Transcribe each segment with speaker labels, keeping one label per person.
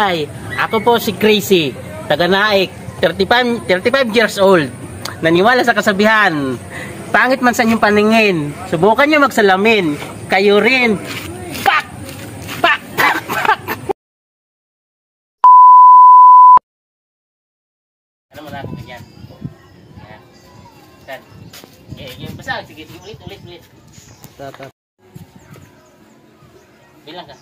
Speaker 1: Hi, ako po si Crazy, taga Naik, 35 years old. Naniwala sa kasabihan, pangit man sa inyong paningin, subukan nyo magsalamin, kayo rin. Pak! Pak! Pak! Pak! Ano mo na ako ganyan? Yan. Basta, sige, ulit.
Speaker 2: Tata.
Speaker 1: Bilang ka.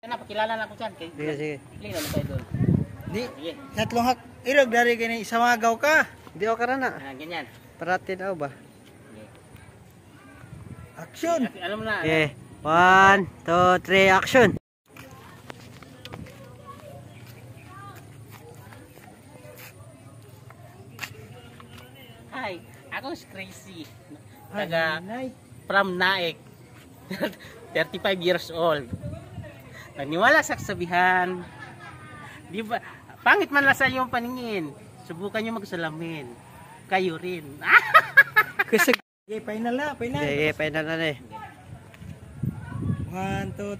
Speaker 1: Napakilala na ako dyan.
Speaker 2: Sige.
Speaker 1: Lino na tayo doon.
Speaker 3: Di, tatlong hak. Irog dari kini isa magaw ka.
Speaker 2: Di ako karana.
Speaker 1: Ganyan.
Speaker 2: Paratin ako ba?
Speaker 3: Action.
Speaker 1: Alam mo na.
Speaker 2: Okay. 1, 2, 3, action.
Speaker 1: Hi, ako si Crazy. Taga from Naik. 35 years old. Naniwala sa kasabihan, di ba, pangit man lang sa iyong paningin, subukan nyo magsalamin, kayo rin.
Speaker 3: Kasi final na.
Speaker 2: Sige, final na eh.
Speaker 3: 1, 2.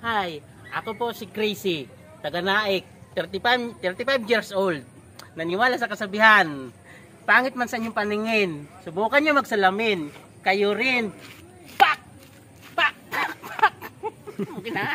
Speaker 1: Hi, ako po si Crazy, taga Naik, 35 years old. Naniwala sa kasabihan, pangit man sa inyong paningin, subukan nyo magsalamin, kayo rin. Pak! Pak! Pak! Pak! Okay na.